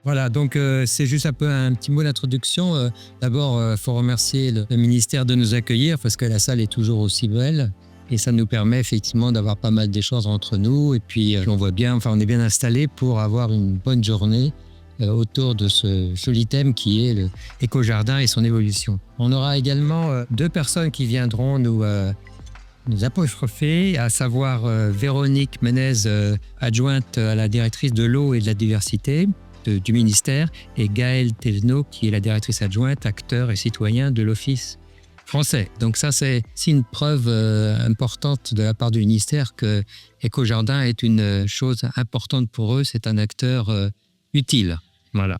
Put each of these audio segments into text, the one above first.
Voilà, donc c'est juste un peu un petit mot d'introduction. D'abord, il faut remercier le ministère de nous accueillir parce que la salle est toujours aussi belle et ça nous permet effectivement d'avoir pas mal d'échanges entre nous. Et puis, on voit bien, enfin, on est bien installé pour avoir une bonne journée autour de ce joli thème qui est l'éco-jardin et son évolution. On aura également deux personnes qui viendront nous apostropher, à savoir Véronique Menez, adjointe à la directrice de l'eau et de la diversité du ministère, et Gaëlle Thévenot, qui est la directrice adjointe, acteur et citoyen de l'Office français. Donc ça, c'est une preuve importante de la part du ministère que Éco-Jardin est une chose importante pour eux, c'est un acteur utile. Voilà.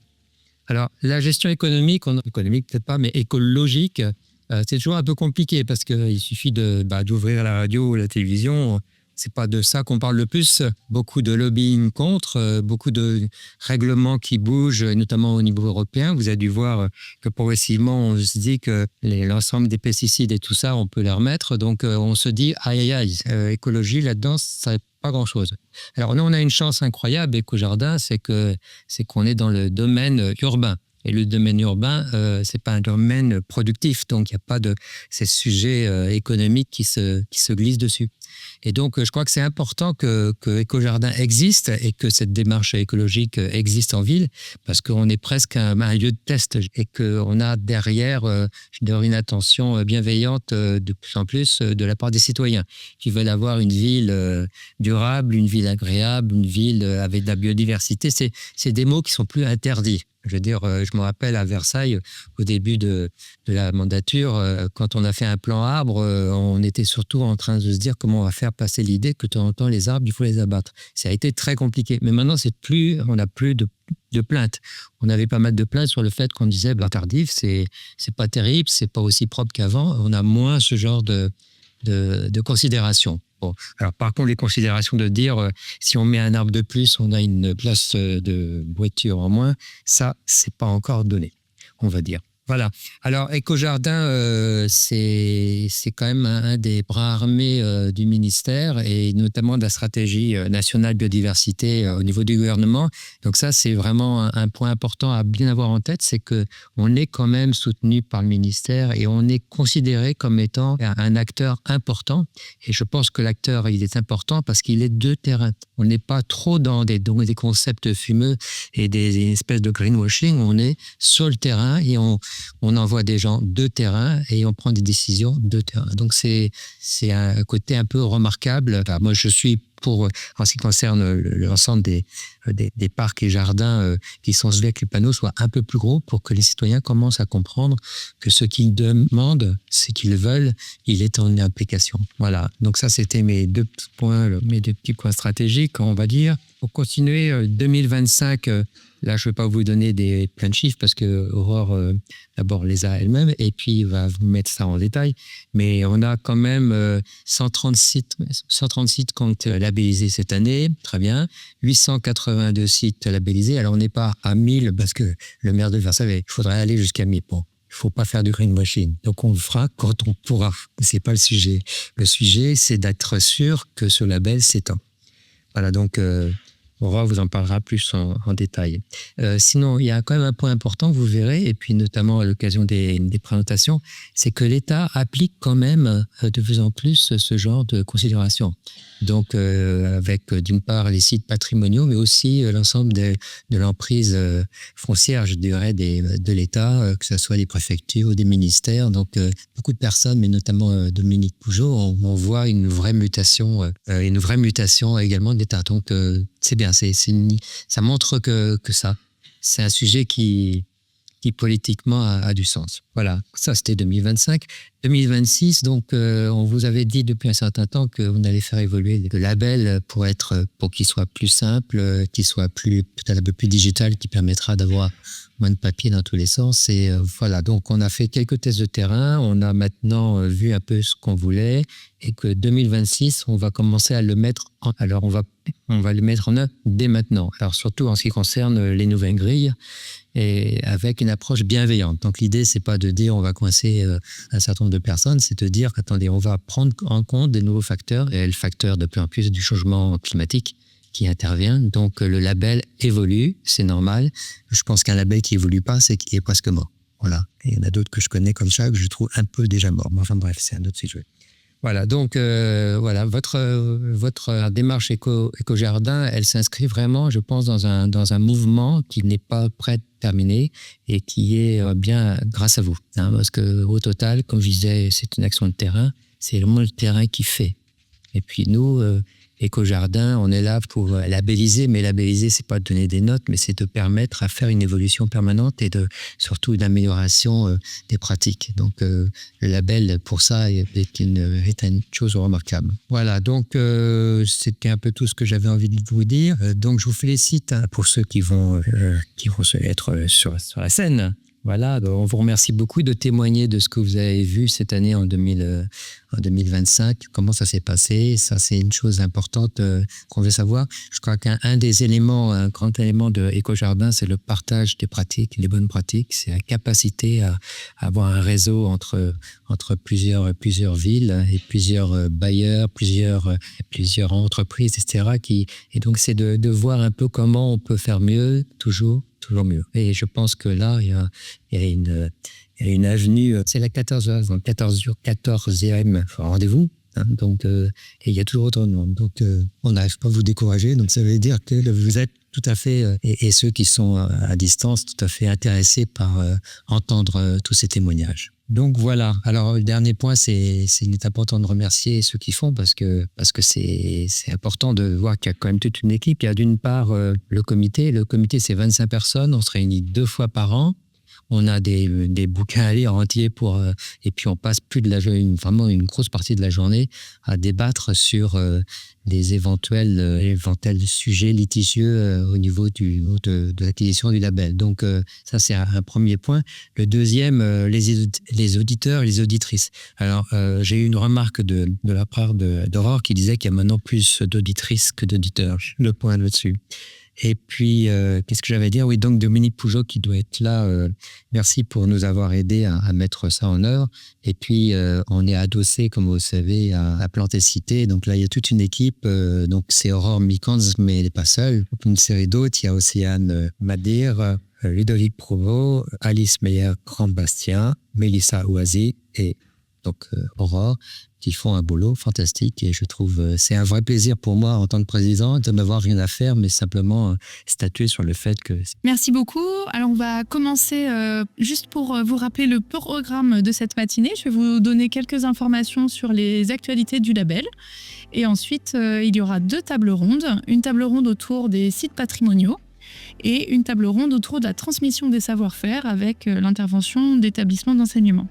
Alors, la gestion économique peut-être pas, mais écologique, c'est toujours un peu compliqué parce qu'il suffit d'ouvrir la radio ou la télévision. C'est pas de ça qu'on parle le plus. Beaucoup de lobbying contre, beaucoup de règlements qui bougent, notamment au niveau européen. Vous avez dû voir que progressivement, on se dit que l'ensemble des pesticides et tout ça, on peut les remettre. Donc, on se dit, aïe, aïe, aïe, écologie, là-dedans, ça n'est pas grand-chose. Alors, nous, on a une chance incroyable, Éco-Jardin, c'est qu'on est dans le domaine urbain. Et le domaine urbain, c'est pas un domaine productif, donc il n'y a pas de ces sujets économiques qui se glissent dessus. Et donc, je crois que c'est important que Éco-Jardin existe et que cette démarche écologique existe en ville, parce qu'on est presque un lieu de test et qu'on a derrière une attention bienveillante de plus en plus de la part des citoyens qui veulent avoir une ville durable, une ville agréable, une ville avec de la biodiversité. C'est des mots qui sont plus interdits. Je veux dire, je me rappelle à Versailles, au début de la mandature, quand on a fait un plan arbre, on était surtout en train de se dire comment on va faire passer l'idée que de temps en temps, les arbres, il faut les abattre. Ça a été très compliqué. Mais maintenant, on n'a plus de plaintes. On avait pas mal de plaintes sur le fait qu'on disait, tardif, c'est pas terrible, c'est pas aussi propre qu'avant. On a moins ce genre de considération. Bon. Alors, par contre, les considérations de dire si on met un arbre de plus, on a une place de voiture en moins, ça, c'est pas encore donné, on va dire. Voilà. Alors, Éco-Jardin, c'est quand même un des bras armés du ministère et notamment de la stratégie nationale biodiversité au niveau du gouvernement. Donc ça, c'est vraiment un point important à bien avoir en tête, c'est qu'on est quand même soutenu par le ministère et on est considéré comme étant un acteur important. Et je pense que l'acteur, il est important parce qu'il est de terrain. On n'est pas trop dans des concepts fumeux et des espèces de greenwashing. On est sur le terrain et on envoie des gens de terrain et on prend des décisions de terrain. Donc, c'est un côté un peu remarquable. Enfin, moi, je suis pour, en ce qui concerne l'ensemble des parcs et jardins qui sont gelés avec les panneaux, soient un peu plus gros pour que les citoyens commencent à comprendre que ce qu'ils demandent, ce qu'ils veulent, il est en application. Voilà. Donc ça, c'était mes deux petits points stratégiques, on va dire. Pour continuer, 2025, là, je ne vais pas vous donner plein de chiffres parce que Aurore, d'abord, les a elle-même et puis va vous mettre ça en détail. Mais on a quand même 130 sites qui ont été labellisés cette année, très bien. 882 sites labellisés. Alors, on n'est pas à 1000 parce que le maire de Versailles, il faudrait aller jusqu'à 1000. Bon, il ne faut pas faire du greenwashing. Donc, on le fera quand on pourra. Ce n'est pas le sujet. Le sujet, c'est d'être sûr que ce label s'étend. Voilà, donc... Aurore vous en parlera plus en détail. Sinon, il y a quand même un point important que vous verrez, et puis notamment à l'occasion des présentations, c'est que l'État applique quand même de plus en plus ce genre de considération. Donc, avec d'une part les sites patrimoniaux, mais aussi l'ensemble de l'emprise foncière, je dirais, de l'État, que ce soit les préfectures ou des ministères. Donc, beaucoup de personnes, mais notamment Dominique Pougeot, on voit une vraie mutation également de l'État. Donc, c'est bien, ça montre que ça, c'est un sujet qui politiquement a du sens. Voilà, ça c'était 2025. 2026, donc on vous avait dit depuis un certain temps qu'on allait faire évoluer le label pour qu'il soit plus simple, qu'il soit peut-être un peu plus digital, qui permettra d'avoir moins de papier dans tous les sens. Et voilà, donc on a fait quelques tests de terrain, on a maintenant vu un peu ce qu'on voulait et que 2026, on va commencer à le mettre alors on va le mettre en œuvre dès maintenant. Alors surtout en ce qui concerne les nouvelles grilles et avec une approche bienveillante. Donc l'idée, c'est pas de dire on va coincer un certain nombre de personnes, c'est de dire attendez, on va prendre en compte des nouveaux facteurs et le facteur de plus en plus du changement climatique qui intervient. Donc, le label évolue, c'est normal. Je pense qu'un label qui évolue pas, c'est qu'il est presque mort. Voilà. Et il y en a d'autres que je connais comme ça, que je trouve un peu déjà morts. Mais enfin bref, c'est un autre sujet. Voilà, donc voilà, votre démarche éco-jardin, elle s'inscrit vraiment, je pense, dans un mouvement qui n'est pas prêt de terminer et qui est bien grâce à vous. Hein, parce qu'au total, comme je disais, c'est une action de terrain, c'est vraiment le terrain qui fait. Et puis nous, éco-jardin, on est là pour labelliser, mais labelliser, c'est pas de donner des notes, mais c'est de permettre à faire une évolution permanente et surtout une amélioration des pratiques. Donc le label, pour ça, est une chose remarquable. Voilà, donc c'était un peu tout ce que j'avais envie de vous dire. Donc je vous félicite pour ceux qui vont être sur la scène. Voilà, donc on vous remercie beaucoup de témoigner de ce que vous avez vu cette année en 2025. Comment ça s'est passé? Ça, c'est une chose importante qu'on veut savoir. Je crois qu'un des éléments, un grand élément de Éco-Jardin, c'est le partage des pratiques, les bonnes pratiques. C'est la capacité à avoir un réseau entre plusieurs villes et plusieurs bailleurs, plusieurs entreprises, etc. Et donc, c'est de voir un peu comment on peut faire mieux, toujours mieux. Et je pense que là, il y a une avenue, c'est la 14e rendez-vous. Hein, donc, et il y a toujours autant de monde. Donc, on n'arrive pas à vous décourager. Donc, ça veut dire que vous êtes tout à fait, et ceux qui sont à distance, tout à fait intéressés par entendre tous ces témoignages. Donc voilà. Alors le dernier point, il est important de remercier ceux qui font parce que c'est important de voir qu'il y a quand même toute une équipe. Il y a d'une part le comité. Le comité, c'est 25 personnes. On se réunit 2 fois par an. On a des bouquins à lire entiers et puis on passe vraiment une grosse partie de la journée à débattre sur les éventuels sujets litigieux au niveau de l'acquisition du label. Donc ça, c'est un premier point. Le deuxième, les auditeurs et les auditrices. Alors, j'ai eu une remarque de la part d'Aurore qui disait qu'il y a maintenant plus d'auditrices que d'auditeurs. Le point là-dessus. Et puis, qu'est-ce que j'avais à dire? Oui, donc Dominique Pougeot qui doit être là. Merci pour nous avoir aidés à mettre ça en œuvre. Et puis, on est adossé, comme vous savez, à Plantes et Cités. Donc là, il y a toute une équipe. Donc, c'est Aurore Mikans, mais elle n'est pas seule. Une série d'autres. Il y a Océane Madir, Ludovic Provost, Alice Meyer-Grand-Bastien, Mélissa Oisy et donc Aurore, qui font un boulot fantastique. Et je trouve c'est un vrai plaisir pour moi en tant que président de n'avoir rien à faire, mais simplement statuer sur le fait que... Merci beaucoup. Alors on va commencer juste pour vous rappeler le programme de cette matinée. Je vais vous donner quelques informations sur les actualités du label. Et ensuite, il y aura 2 tables rondes. Une table ronde autour des sites patrimoniaux et une table ronde autour de la transmission des savoir-faire avec l'intervention d'établissements d'enseignement.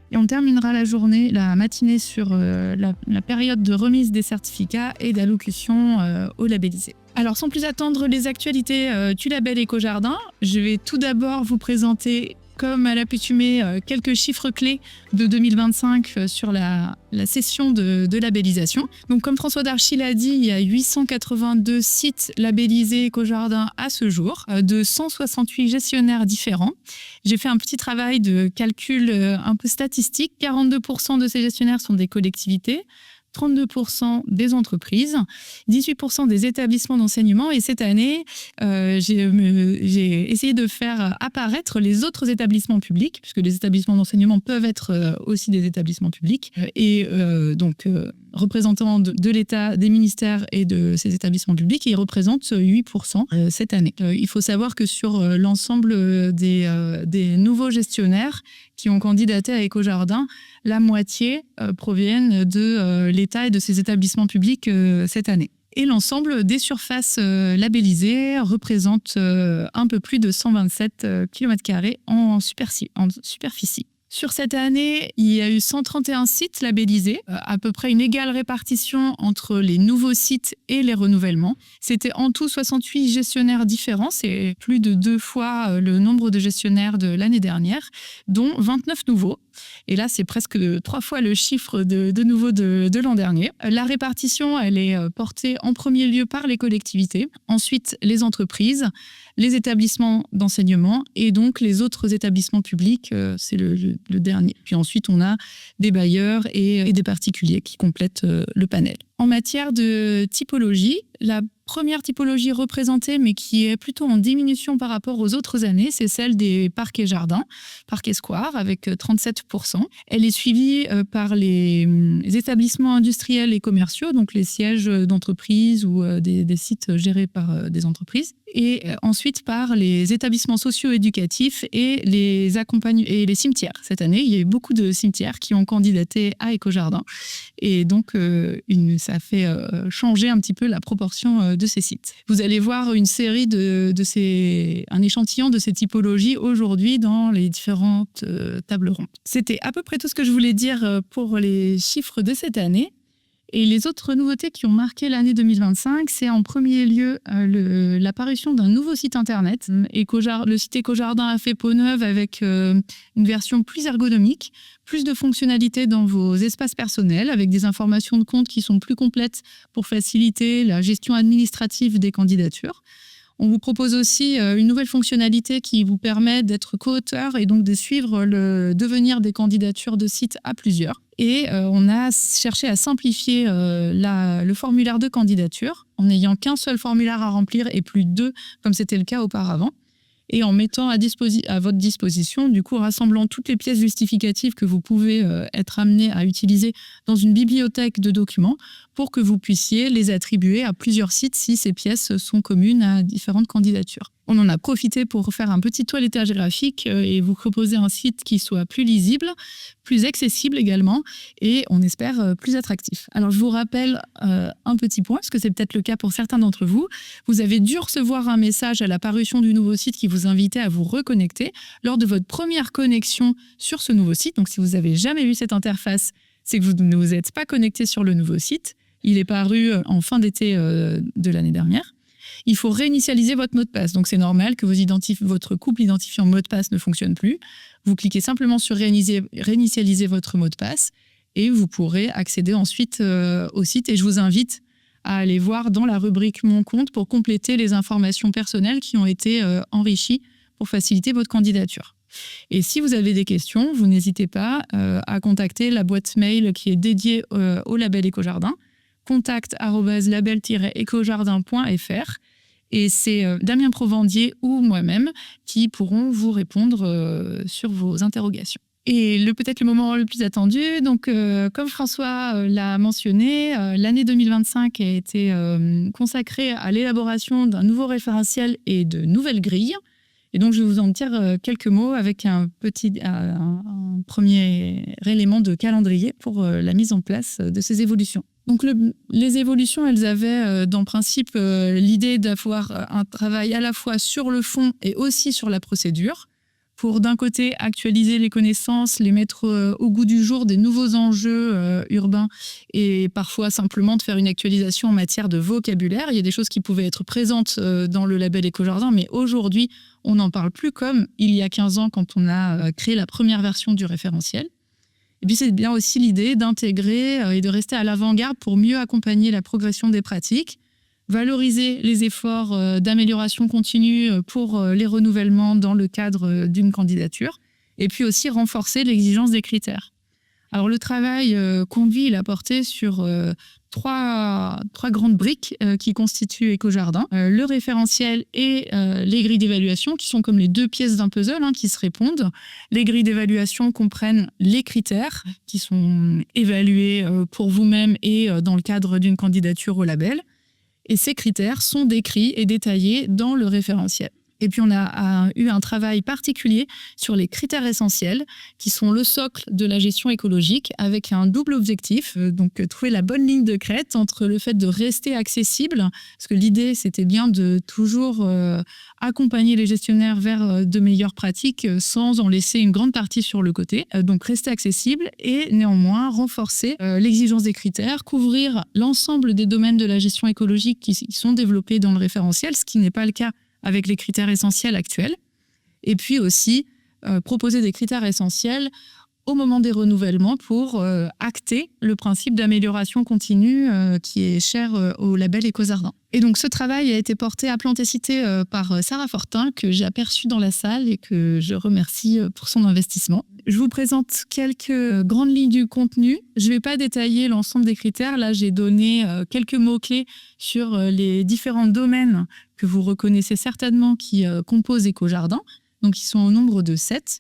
Et on terminera la matinée sur la période de remise des certificats et d'allocution aux labellisés. Alors sans plus attendre les actualités du label Éco-Jardin, je vais tout d'abord vous présenter, comme à l'accoutumée, quelques chiffres clés de 2025 sur la session de labellisation. Donc comme François Darchy l'a dit, il y a 882 sites labellisés Éco-Jardin à ce jour, de 168 gestionnaires différents. J'ai fait un petit travail de calcul un peu statistique. 42% de ces gestionnaires sont des collectivités, 32% des entreprises, 18% des établissements d'enseignement. Et cette année, j'ai essayé de faire apparaître les autres établissements publics, puisque les établissements d'enseignement peuvent être aussi des établissements publics. Et donc, représentants de l'État, des ministères et de ces établissements publics, ils représentent 8% cette année. Il faut savoir que sur l'ensemble des nouveaux gestionnaires qui ont candidaté à Éco-Jardin, la moitié proviennent de l'État et de ses établissements publics cette année. Et l'ensemble des surfaces labellisées représente un peu plus de 127 km² en superficie. Sur cette année, il y a eu 131 sites labellisés, à peu près une égale répartition entre les nouveaux sites et les renouvellements. C'était en tout 68 gestionnaires différents, c'est plus de 2 fois le nombre de gestionnaires de l'année dernière, dont 29 nouveaux. Et là, c'est presque 3 fois le chiffre de nouveau de l'an dernier. La répartition, elle est portée en premier lieu par les collectivités, ensuite les entreprises, les établissements d'enseignement et donc les autres établissements publics, c'est le dernier. Puis ensuite, on a des bailleurs et des particuliers qui complètent le panel. En matière de typologie, La première typologie représentée, mais qui est plutôt en diminution par rapport aux autres années, c'est celle des parcs et jardins, parcs et squares, avec 37%. Elle est suivie par les établissements industriels et commerciaux, donc les sièges d'entreprises ou des sites gérés par des entreprises. Et ensuite par les établissements socio-éducatifs et les cimetières. Cette année, il y a eu beaucoup de cimetières qui ont candidaté à Éco-Jardin. Et donc, ça fait changer un petit peu la proportion de ces sites. Vous allez voir une série un échantillon de ces typologies aujourd'hui dans les différentes tables rondes. C'était à peu près tout ce que je voulais dire pour les chiffres de cette année. Et les autres nouveautés qui ont marqué l'année 2025, c'est en premier lieu l'apparition d'un nouveau site internet. Le site Éco-Jardin a fait peau neuve avec une version plus ergonomique, plus de fonctionnalités dans vos espaces personnels, avec des informations de compte qui sont plus complètes pour faciliter la gestion administrative des candidatures. On vous propose aussi une nouvelle fonctionnalité qui vous permet d'être co-auteur et donc de suivre le devenir des candidatures de sites à plusieurs. Et on a cherché à simplifier le formulaire de candidature en n'ayant qu'un seul formulaire à remplir et plus deux comme c'était le cas auparavant. Et en mettant à votre disposition, du coup, rassemblant toutes les pièces justificatives que vous pouvez être amené à utiliser dans une bibliothèque de documents pour que vous puissiez les attribuer à plusieurs sites si ces pièces sont communes à différentes candidatures. On en a profité pour faire un petit toilettage graphique et vous proposer un site qui soit plus lisible, plus accessible également et on espère plus attractif. Alors je vous rappelle un petit point, parce que c'est peut-être le cas pour certains d'entre vous. Vous avez dû recevoir un message à la parution du nouveau site qui vous invitait à vous reconnecter lors de votre première connexion sur ce nouveau site. Donc si vous n'avez jamais vu cette interface, c'est que vous ne vous êtes pas connecté sur le nouveau site. Il est paru en fin d'été de l'année dernière. Il faut réinitialiser votre mot de passe. Donc, c'est normal que votre couple identifiant mot de passe ne fonctionne plus. Vous cliquez simplement sur réinitialiser votre mot de passe et vous pourrez accéder ensuite au site. Et je vous invite à aller voir dans la rubrique Mon compte pour compléter les informations personnelles qui ont été enrichies pour faciliter votre candidature. Et si vous avez des questions, vous n'hésitez pas à contacter la boîte mail qui est dédiée au label Éco-Jardin, contact@label-ecojardin.fr. Et c'est Damien Provandier ou moi-même qui pourront vous répondre sur vos interrogations. Et peut-être le moment le plus attendu, donc comme François l'a mentionné, l'année 2025 a été consacrée à l'élaboration d'un nouveau référentiel et de nouvelles grilles. Et donc je vais vous en dire quelques mots avec un premier élément de calendrier pour la mise en place de ces évolutions. Donc les évolutions, elles avaient dans principe l'idée d'avoir un travail à la fois sur le fond et aussi sur la procédure, pour d'un côté actualiser les connaissances, les mettre au goût du jour des nouveaux enjeux urbains et parfois simplement de faire une actualisation en matière de vocabulaire. Il y a des choses qui pouvaient être présentes dans le label Éco-Jardin, mais aujourd'hui, on n'en parle plus comme il y a 15 ans quand on a créé la première version du référentiel. Et puis c'est bien aussi l'idée d'intégrer et de rester à l'avant-garde pour mieux accompagner la progression des pratiques, valoriser les efforts d'amélioration continue pour les renouvellements dans le cadre d'une candidature, et puis aussi renforcer l'exigence des critères. Alors le travail conduit, il a porté sur trois grandes briques qui constituent Éco-Jardin. Le référentiel et les grilles d'évaluation qui sont comme les deux pièces d'un puzzle qui se répondent. Les grilles d'évaluation comprennent les critères qui sont évalués pour vous-même et dans le cadre d'une candidature au label. Et ces critères sont décrits et détaillés dans le référentiel. Et puis on a eu un travail particulier sur les critères essentiels qui sont le socle de la gestion écologique avec un double objectif, donc trouver la bonne ligne de crête entre le fait de rester accessible, parce que l'idée c'était bien de toujours accompagner les gestionnaires vers de meilleures pratiques sans en laisser une grande partie sur le côté, donc rester accessible et néanmoins renforcer l'exigence des critères, couvrir l'ensemble des domaines de la gestion écologique qui sont développés dans le référentiel, ce qui n'est pas le cas avec les critères essentiels actuels, et puis aussi proposer des critères essentiels au moment des renouvellements pour acter le principe d'amélioration continue qui est cher au label Écojardin. Et donc ce travail a été porté à Plantécité par Sarah Fortin, que j'ai aperçue dans la salle et que je remercie pour son investissement. Je vous présente quelques grandes lignes du contenu. Je ne vais pas détailler l'ensemble des critères. Là, j'ai donné quelques mots-clés sur les différents domaines que vous reconnaissez certainement qui composent Écojardin. Donc, ils sont au nombre de 7.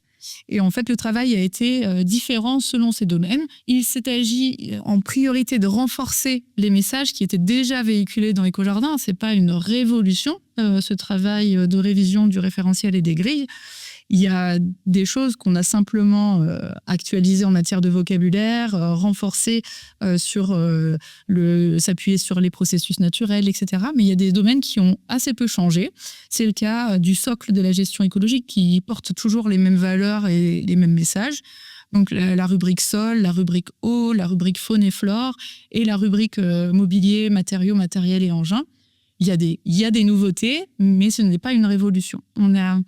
Et en fait, le travail a été différent selon ces domaines. Il s'est agi en priorité de renforcer les messages qui étaient déjà véhiculés dans Écojardin. Ce n'est pas une révolution, ce travail de révision du référentiel et des grilles. Il y a des choses qu'on a simplement actualisées en matière de vocabulaire, renforcées s'appuyer sur les processus naturels, etc. Mais il y a des domaines qui ont assez peu changé. C'est le cas du socle de la gestion écologique qui porte toujours les mêmes valeurs et les mêmes messages. Donc la rubrique sol, la rubrique eau, la rubrique faune et flore et la rubrique mobilier, matériaux, matériel et engins. Il y a des nouveautés, mais ce n'est pas une révolution. On a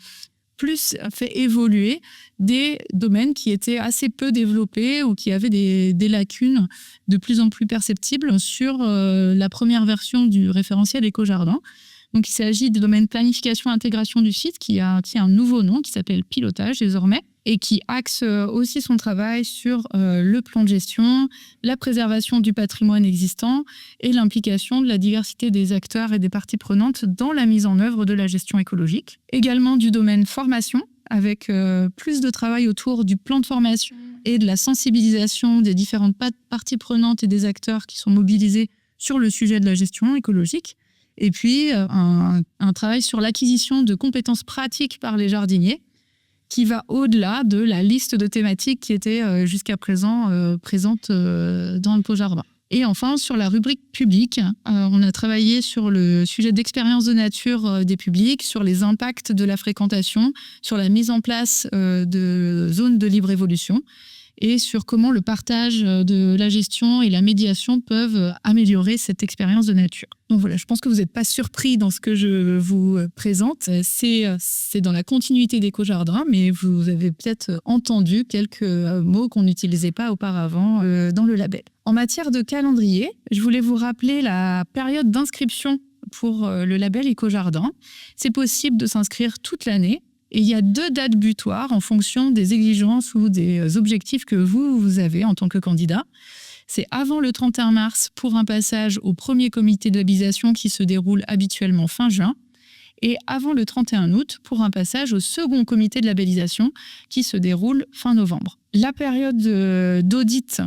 plus fait évoluer des domaines qui étaient assez peu développés ou qui avaient des lacunes de plus en plus perceptibles sur la première version du référentiel Écojardin. Donc, il s'agit du domaine planification et intégration du site qui a un nouveau nom qui s'appelle pilotage désormais et qui axe aussi son travail sur le plan de gestion, la préservation du patrimoine existant et l'implication de la diversité des acteurs et des parties prenantes dans la mise en œuvre de la gestion écologique. Également du domaine formation avec plus de travail autour du plan de formation et de la sensibilisation des différentes parties prenantes et des acteurs qui sont mobilisés sur le sujet de la gestion écologique. Et puis, un travail sur l'acquisition de compétences pratiques par les jardiniers qui va au-delà de la liste de thématiques qui était jusqu'à présent présente dans Écojardin. Et enfin, sur la rubrique publique, on a travaillé sur le sujet d'expérience de nature des publics, sur les impacts de la fréquentation, sur la mise en place de zones de libre évolution et sur comment le partage de la gestion et la médiation peuvent améliorer cette expérience de nature. Donc voilà, je pense que vous n'êtes pas surpris dans ce que je vous présente. C'est dans la continuité d'Écojardin, mais vous avez peut-être entendu quelques mots qu'on n'utilisait pas auparavant dans le label. En matière de calendrier, je voulais vous rappeler la période d'inscription pour le label Écojardin. C'est possible de s'inscrire toute l'année. Et il y a 2 dates butoirs en fonction des exigences ou des objectifs que vous avez en tant que candidat. C'est avant le 31 mars pour un passage au premier comité de labellisation qui se déroule habituellement fin juin et avant le 31 août pour un passage au second comité de labellisation qui se déroule fin novembre. La période d'audit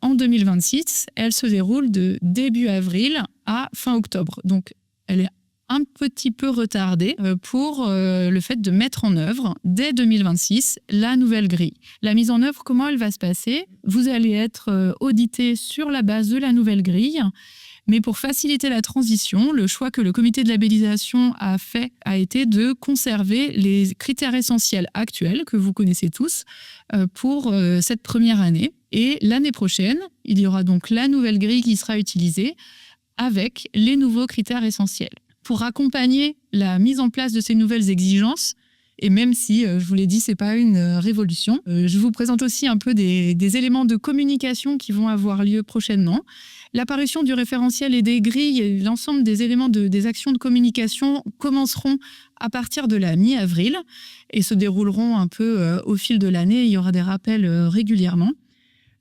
en 2026, elle se déroule de début avril à fin octobre. Donc, elle est un petit peu retardé pour le fait de mettre en œuvre, dès 2026, la nouvelle grille. La mise en œuvre, comment elle va se passer ? Vous allez être audité sur la base de la nouvelle grille, mais pour faciliter la transition, le choix que le comité de labellisation a fait a été de conserver les critères essentiels actuels que vous connaissez tous pour cette première année. Et l'année prochaine, il y aura donc la nouvelle grille qui sera utilisée avec les nouveaux critères essentiels. Pour accompagner la mise en place de ces nouvelles exigences, et même si, je vous l'ai dit, ce n'est pas une révolution, je vous présente aussi un peu des éléments de communication qui vont avoir lieu prochainement. L'apparition du référentiel et des grilles et l'ensemble des éléments des actions de communication commenceront à partir de la mi-avril et se dérouleront un peu au fil de l'année. Il y aura des rappels régulièrement.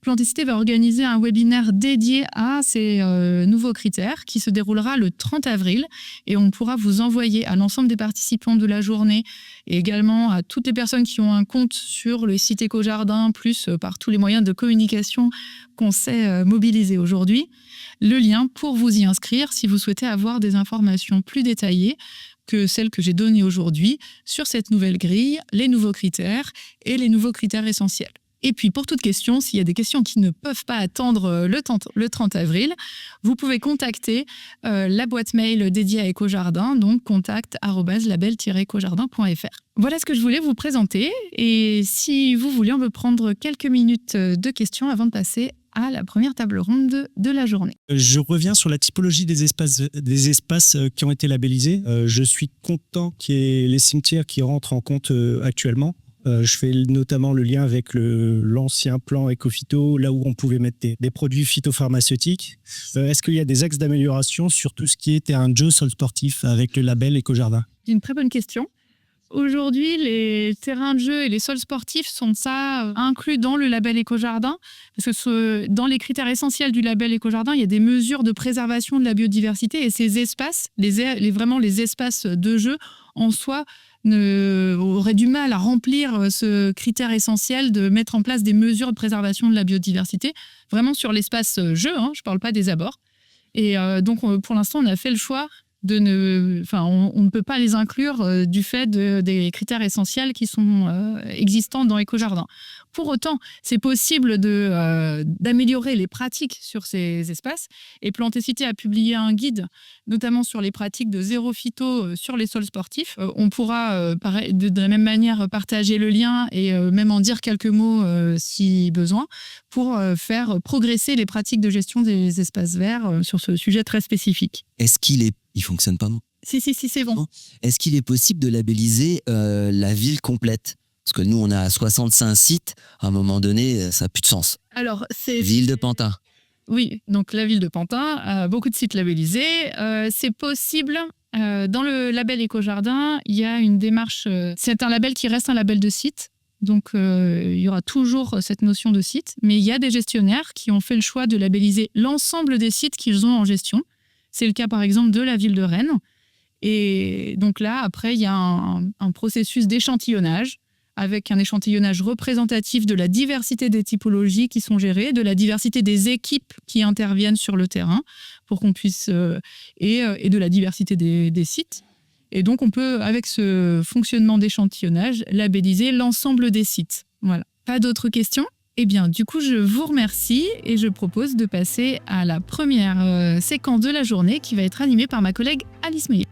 Plantécité va organiser un webinaire dédié à ces nouveaux critères qui se déroulera le 30 avril et on pourra vous envoyer à l'ensemble des participants de la journée et également à toutes les personnes qui ont un compte sur le site Écojardin, plus par tous les moyens de communication qu'on sait mobiliser aujourd'hui, le lien pour vous y inscrire si vous souhaitez avoir des informations plus détaillées que celles que j'ai données aujourd'hui sur cette nouvelle grille, les nouveaux critères et les nouveaux critères essentiels. Et puis, pour toute question, s'il y a des questions qui ne peuvent pas attendre le 30 avril, vous pouvez contacter la boîte mail dédiée à Écojardin, donc contact@label-ecojardin.fr. Voilà ce que je voulais vous présenter. Et si vous voulez, on peut prendre quelques minutes de questions avant de passer à la première table ronde de la journée. Je reviens sur la typologie des espaces qui ont été labellisés. Je suis content qu'il y ait les cimetières qui rentrent en compte actuellement. Je fais notamment le lien avec l'ancien plan Ecophyto, là où on pouvait mettre des produits phytopharmaceutiques. Est-ce qu'il y a des axes d'amélioration sur tout ce qui est terrain de jeu, sol sportif, avec le label Éco-Jardin? C'est une très bonne question. Aujourd'hui, les terrains de jeu et les sols sportifs sont inclus dans le label Éco-Jardin, parce que dans les critères essentiels du label Éco-Jardin, il y a des mesures de préservation de la biodiversité, et ces espaces, vraiment les espaces de jeu en soi, auraient du mal à remplir ce critère essentiel de mettre en place des mesures de préservation de la biodiversité, vraiment sur l'espace jeu, je ne parle pas des abords. Et donc, pour l'instant, on a fait le choix on ne peut pas les inclure du fait des critères essentiels qui sont existants dans Éco-Jardin. Pour autant, c'est possible d'améliorer les pratiques sur ces espaces. Et Plantécité a publié un guide, notamment sur les pratiques de zéro phyto sur les sols sportifs. On pourra, de la même manière, partager le lien et même en dire quelques mots si besoin, pour faire progresser les pratiques de gestion des espaces verts sur ce sujet très spécifique. Est-ce il fonctionne pas, non? Si, c'est bon. Est-ce qu'il est possible de labelliser la ville complète? Parce que nous, on a 65 sites. À un moment donné, ça n'a plus de sens. Alors, Ville de Pantin. Oui, donc la ville de Pantin a beaucoup de sites labellisés. C'est possible. Dans le label Éco-Jardin, il y a une démarche. C'est un label qui reste un label de site. Donc, il y aura toujours cette notion de site. Mais il y a des gestionnaires qui ont fait le choix de labelliser l'ensemble des sites qu'ils ont en gestion. C'est le cas, par exemple, de la ville de Rennes. Et donc là, après, il y a un processus d'échantillonnage avec un échantillonnage représentatif de la diversité des typologies qui sont gérées, de la diversité des équipes qui interviennent sur le terrain pour qu'on puisse... et de la diversité des sites. Et donc, on peut, avec ce fonctionnement d'échantillonnage, labelliser l'ensemble des sites. Voilà. Pas d'autres questions ? Eh bien, du coup, je vous remercie et je propose de passer à la première séquence de la journée qui va être animée par ma collègue Alice Meillet.